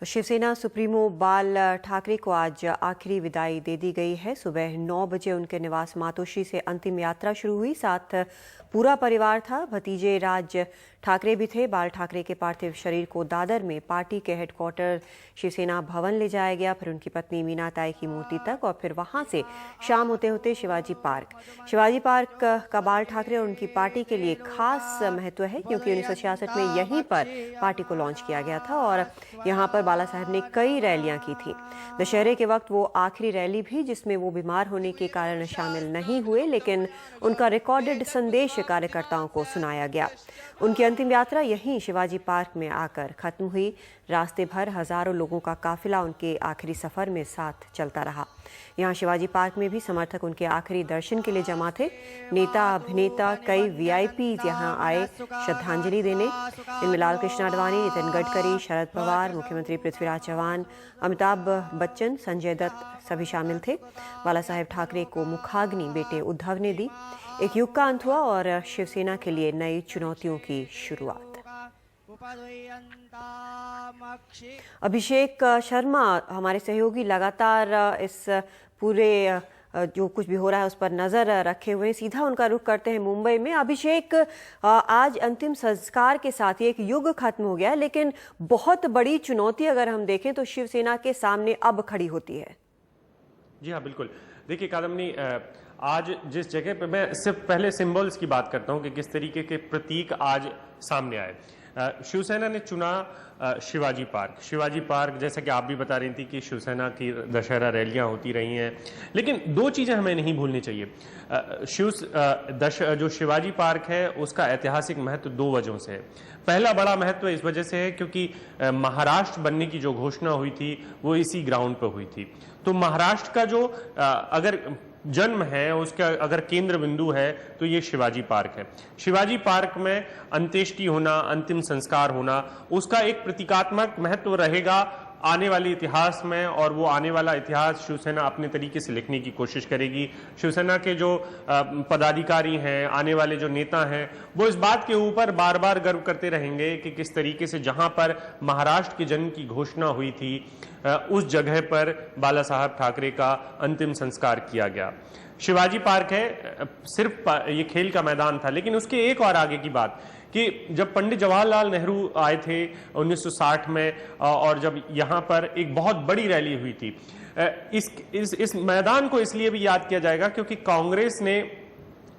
Shiv Sena supremo बाल ठाकरे को आज आखिरी विदाई दे दी गई है। सुबह 9 बजे उनके निवास मातोश्री से अंतिम यात्रा शुरू हुई। साथ पूरा परिवार था। भतीजे राज ठाकरे भी थे। बाल ठाकरे के पार्थिव शरीर को दादर में पार्टी के हेडक्वार्टर शिवसेना भवन ले जाया गया, फिर उनकी पत्नी मीना ताई की मूर्ति तक और फिर वहां से शाम होते होते शिवाजी पार्क का बाल ठाकरे और उनकी पार्टी के लिए खास महत्व है, क्योंकि 1966 में यहीं पर पार्टी को लॉन्च किया गया था और यहाँ पर बाला साहब ने कई रैलियां की थी। दशहरे के वक्त वो आखिरी रैली भी, जिसमें वो बीमार होने के कारण शामिल नहीं हुए, लेकिन उनका रिकॉर्डेड संदेश कार्यकर्ताओं को सुनाया गया। उनकी अंतिम यात्रा यहीं शिवाजी पार्क में आकर खत्म हुई। रास्ते भर हजारों लोगों का काफिला उनके आखिरी सफर में साथ चलता रहा। यहाँ शिवाजी पार्क में भी समर्थक उनके आखिरी दर्शन के लिए जमा थे। नेता, अभिनेता, कई वीआईपी यहाँ आए श्रद्धांजलि देने। इनमें लाल कृष्ण आडवाणी, नितिन गडकरी, शरद पवार, मुख्यमंत्री पृथ्वीराज चौहान, अमिताभ बच्चन, संजय दत्त सभी शामिल थे। बाला साहेब ठाकरे को मुखाग्नि बेटे उद्धव ने दी। एक युग का अंत हुआ और शिवसेना के लिए नई चुनौतियों की शुरुआत। अभिषेक शर्मा हमारे सहयोगी लगातार इस पूरे जो कुछ भी हो रहा है उस पर नजर रखे हुए। सीधा उनका रुख करते हैं मुंबई में। अभिषेक, आज अंतिम संस्कार के साथ ही एक युग खत्म हो गया है, लेकिन बहुत बड़ी चुनौती अगर हम देखें तो शिवसेना के सामने अब खड़ी होती है। जी हाँ, बिल्कुल। देखिए कादम्बनी, आज जिस जगह पे, मैं सिर्फ पहले सिंबल्स की बात करता हूं कि किस तरीके के प्रतीक आज सामने आए। शिवसेना ने चुना शिवाजी पार्क, जैसा कि आप भी बता रही थी कि शिवसेना की दशहरा रैलियां होती रही हैं, लेकिन दो चीजें हमें नहीं भूलनी चाहिए। जो शिवाजी पार्क है उसका ऐतिहासिक महत्व दो वजहों से है। पहला बड़ा महत्व इस वजह से है क्योंकि महाराष्ट्र बनने की जो घोषणा हुई थी वो इसी ग्राउंड पर हुई थी। तो महाराष्ट्र का जो अगर जन्म है, उसका अगर केंद्र बिंदु है तो ये शिवाजी पार्क है। शिवाजी पार्क में अंत्येष्टि होना, अंतिम संस्कार होना, उसका एक प्रतीकात्मक महत्व रहेगा आने वाले इतिहास में, और वो आने वाला इतिहास शिवसेना अपने तरीके से लिखने की कोशिश करेगी। शिवसेना के जो पदाधिकारी हैं, आने वाले जो नेता हैं, वो इस बात के ऊपर बार बार गर्व करते रहेंगे कि किस तरीके से जहां पर महाराष्ट्र के जन्म की घोषणा हुई थी उस जगह पर बाला साहब ठाकरे का अंतिम संस्कार किया गया। शिवाजी पार्क है, सिर्फ ये खेल का मैदान था, लेकिन उसके एक और आगे की बात कि जब पंडित जवाहरलाल नेहरू आए थे 1960 में, और जब यहाँ पर एक बहुत बड़ी रैली हुई थी, इस मैदान को इसलिए भी याद किया जाएगा क्योंकि कांग्रेस ने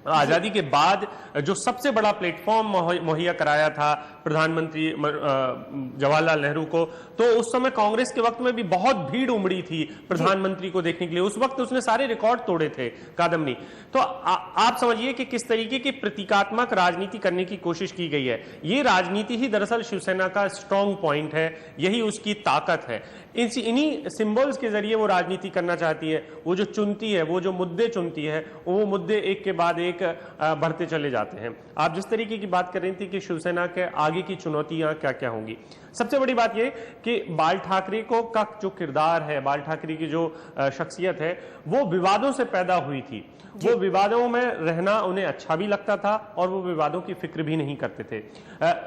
आजादी के बाद जो सबसे बड़ा प्लेटफॉर्म मुहैया कराया था प्रधानमंत्री जवाहरलाल नेहरू को, तो उस समय कांग्रेस के वक्त में भी बहुत भीड़ उमड़ी थी प्रधानमंत्री को देखने के लिए। उस वक्त उसने सारे रिकॉर्ड तोड़े थे कादम्बनी। तो आप समझिए कि किस तरीके की प्रतीकात्मक राजनीति करने की कोशिश की गई है। ये राजनीति ही दरअसल शिवसेना का स्ट्रॉन्ग पॉइंट है, यही उसकी ताकत है। इन्हीं सिंबल्स के जरिए वो राजनीति करना चाहती है। वो जो चुनती है, वो जो मुद्दे चुनती है, वो मुद्दे एक के बाद एक बढ़ते चले जाते हैं। आप जिस तरीके की बात कर रही थी कि शिवसेना के आगे की चुनौतियां क्या क्या होंगी, सबसे बड़ी बात यह कि बाल ठाकरे का जो किरदार है, बाल ठाकरे की जो शख्सियत है, वो विवादों से पैदा हुई थी। वो विवादों में रहना उन्हें अच्छा भी लगता था और वो विवादों की फिक्र भी नहीं करते थे।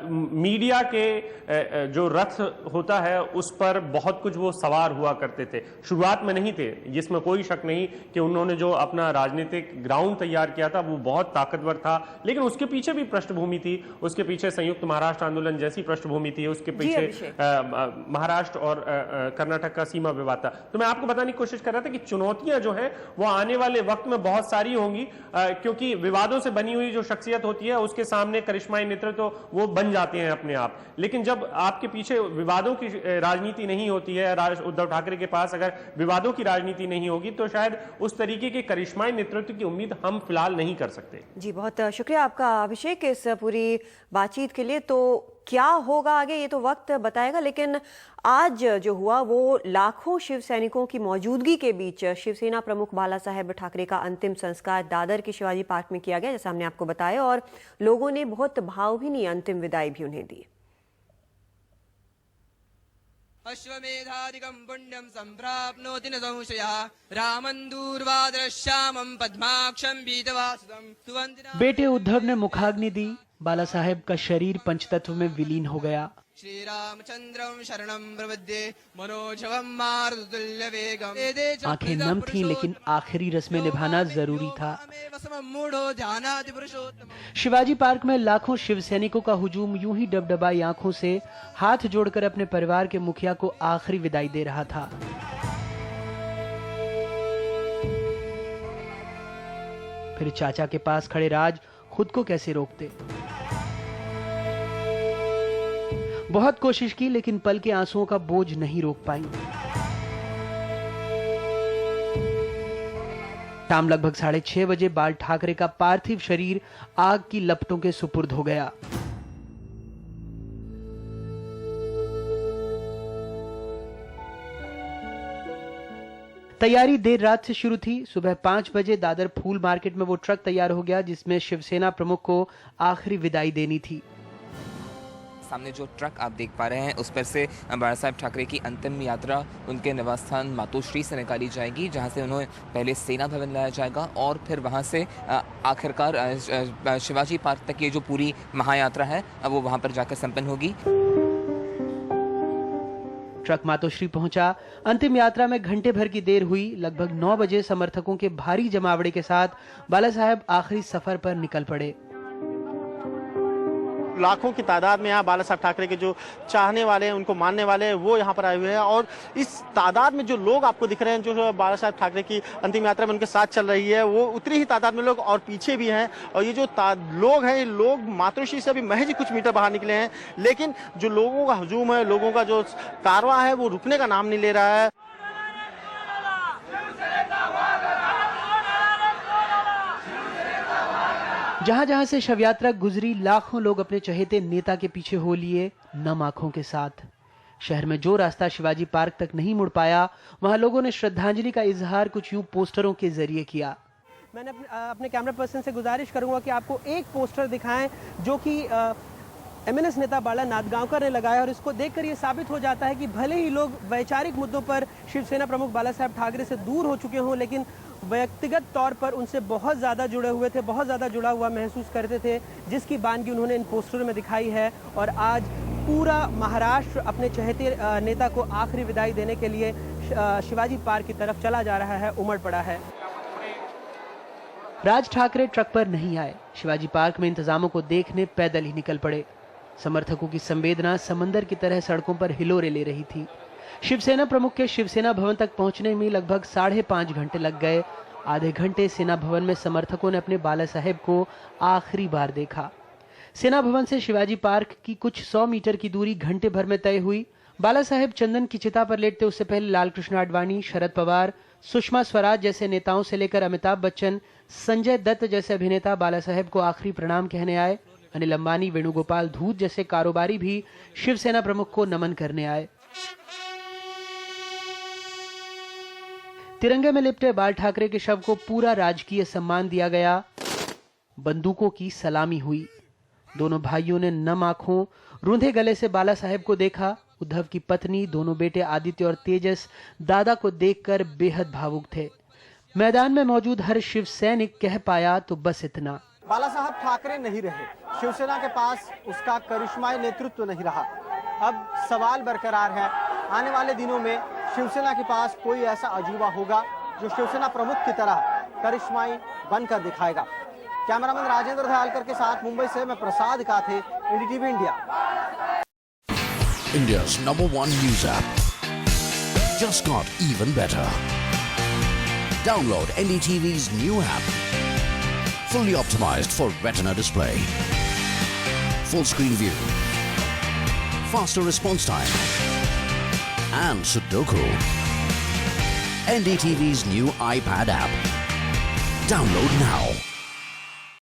मीडिया के जो रथ होता है उस पर बहुत कुछ वो सवार हुआ करते थे। शुरुआत में नहीं थे, जिसमें कोई शक नहीं कि उन्होंने जो अपना राजनीतिक ग्राउंड तैयार किया था वो बहुत ताकतवर था, लेकिन उसके पीछे भी पृष्ठभूमि थी। उसके पीछे संयुक्त महाराष्ट्र आंदोलन जैसी पृष्ठभूमि थी, उसके पीछे महाराष्ट्र और कर्नाटक का सीमा विवाद था। तो मैं आपको बताने की कोशिश कर रहा था कि चुनौतियां जो है वो आने वाले वक्त में बहुत सारी होंगी, क्योंकि विवादों से बनी हुई जो शख्सियत होती है उसके सामने करिश्माई नेतृत्व तो वो बन जाते हैं अपने आप, लेकिन जब आपके पीछे विवादों की राजनीति नहीं होती है, उद्धव ठाकरे के पास अगर विवादों की राजनीति नहीं होगी, तो शायद उस तरीके के करिश्माई नेतृत्व की उम्मीद हम फिलहाल नहीं कर सकते। जी, बहुत शुक्रिया आपका अभिषेक इस पूरी बातचीत के लिए। तो क्या होगा आगे ये तो वक्त बताएगा, लेकिन आज जो हुआ वो लाखों शिव सैनिकों की मौजूदगी के बीच शिवसेना प्रमुख बाला साहेब ठाकरे का अंतिम संस्कार दादर के शिवाजी पार्क में किया गया, जैसा हमने आपको बताया, और लोगों ने बहुत भावभीनी अंतिम विदाई भी उन्हें दी। अश्वमेधादिकं पुण्यं संप्राप्नोति न संशयः रामं दूरवादरश्यामं पद्माक्षं पीतवासुदं। बेटे उद्धव ने मुखाग्नि दी, बाला साहेब का शरीर पंचतत्व में विलीन हो गया। श्री रामचंद्रम शरणं प्रपद्ये मनोजवम मारुतुल्य वेगम। आंखें नम थीं, लेकिन आखिरी रस्में निभाना जरूरी था। शिवाजी पार्क में लाखों शिव सैनिकों का हुजूम यूं ही डबडबाई आंखों से हाथ जोड़कर अपने परिवार के मुखिया को आखिरी विदाई दे रहा था। फिर चाचा के पास खड़े राज खुद को कैसे रोकते। बहुत कोशिश की, लेकिन पल के आंसुओं का बोझ नहीं रोक पाई। शाम लगभग 6:30 बजे बाल ठाकरे का पार्थिव शरीर आग की लपटों के सुपुर्द हो गया। तैयारी देर रात से शुरू थी। सुबह 5 बजे दादर फूल मार्केट में वो ट्रक तैयार हो गया जिसमें शिवसेना प्रमुख को आखिरी विदाई देनी थी। सामने जो ट्रक आप देख पा रहे हैं उस पर से बाला साहेब ठाकरे की अंतिम यात्रा उनके निवास स्थान मातोश्री से निकाली जाएगी, जहां से उन्हें पहले सेना भवन लाया जाएगा और फिर वहां से आखिरकार शिवाजी पार्क तक ये जो पूरी महायात्रा है अब वो वहां पर जाकर संपन्न होगी। ट्रक मातोश्री पहुंचा। अंतिम यात्रा में घंटे भर की देर हुई। लगभग 9 बजे समर्थकों के भारी जमावड़े के साथ बाला साहेब आखिरी सफर पर निकल पड़े। लाखों की तादाद में यहाँ बाला साहब ठाकरे के जो चाहने वाले हैं, उनको मानने वाले हैं, वो यहाँ पर आए हुए हैं। और इस तादाद में जो लोग आपको दिख रहे हैं, जो बाला साहब ठाकरे की अंतिम यात्रा में उनके साथ चल रही है, वो उतनी ही तादाद में लोग और पीछे भी हैं। और ये जो लोग हैं, ये लोग मातोश्री से अभी महज ही कुछ मीटर बाहर निकले हैं, लेकिन जो लोगों का हुजूम है, लोगों का जो कारवां है, वो रुकने का नाम नहीं ले रहा है। जहां जहां से शव यात्रा गुजरी, लाखों लोग अपने चहेते नेता के पीछे हो लिए, नम आंखों के साथ। शहर में जो रास्ता शिवाजी पार्क तक नहीं मुड़ पाया, वहां लोगों ने श्रद्धांजलि का इजहार कुछ यूं पोस्टरों के जरिए किया। मैंने अपने कैमरा पर्सन से गुजारिश करूंगा कि आपको एक पोस्टर दिखाएं जो कि एमएनएस नेता बाला नांदगांवकर ने लगाया, और इसको देखकर ये साबित हो जाता है कि भले ही लोग वैचारिक मुद्दों पर शिवसेना प्रमुख बाला साहेब ठाकरे से दूर हो चुके हों, लेकिन व्यक्तिगत तौर पर उनसे बहुत ज़्यादा जुड़े हुए थे, बहुत ज़्यादा जुड़ा हुआ महसूस करते थे, जिसकी बानगी उन्होंने इन पोस्टरों में दिखाई है। और आज पूरा महाराष्ट्र अपने चहेते नेता को आखिरी विदाई देने के लिए शिवाजी पार्क की तरफ चला जा रहा है, उमड़ पड़ा है। राज ठाकरे ट्रक पर नहीं आए। शिवाजी पार्क में इंतजामों को देखने पैदल ही निकल पड़े। समर्थकों की संवेदना समंदर की तरह सड़कों पर हिलोरे ले रही थी। शिवसेना प्रमुख के शिवसेना भवन तक पहुंचने में लगभग 5.5 घंटे लग गए। आधे घंटे सेना भवन में समर्थकों ने अपने बाला साहेब को आखिरी बार देखा। सेना भवन से शिवाजी पार्क की कुछ 100 मीटर की दूरी घंटे भर में तय हुई। बाला साहेब चंदन की चिता पर लेटते उससे पहले लाल कृष्ण आडवाणी, शरद पवार, सुषमा स्वराज जैसे नेताओं से लेकर अमिताभ बच्चन, संजय दत्त जैसे अभिनेता बाला साहेब को आखिरी प्रणाम कहने आए। अनिल अंबानी, वेणुगोपाल धूत जैसे कारोबारी भी शिवसेना प्रमुख को नमन करने आए। तिरंगे में लिपटे बाल ठाकरे के शव को पूरा राजकीय सम्मान दिया गया। बंदूकों की सलामी हुई। दोनों भाइयों ने नम आंखों, रूंधे गले से बाला साहेब को देखा। उद्धव की पत्नी, दोनों बेटे आदित्य और तेजस दादा को देखकर बेहद भावुक थे। मैदान में मौजूद हर शिव सैनिक कह पाया तो बस इतना। बाला साहब ठाकरे नहीं रहे, शिवसेना के पास उसका करिश्माई नेतृत्व नहीं रहा। अब सवाल बरकरार है, आने वाले दिनों में शिवसेना के पास कोई ऐसा अजूबा होगा जो शिवसेना प्रमुख की तरह करिश्माई बनकर दिखाएगा। कैमरामैन राजेंद्र दयालकर के साथ मुंबई से मैं प्रसाद काथे, NDTV India. India's #1 news app just got even better. Download NDTV's new app. Fully optimized for retina display. Full screen view. Faster response time. And Sudoku. NDTV's new iPad app. Download now.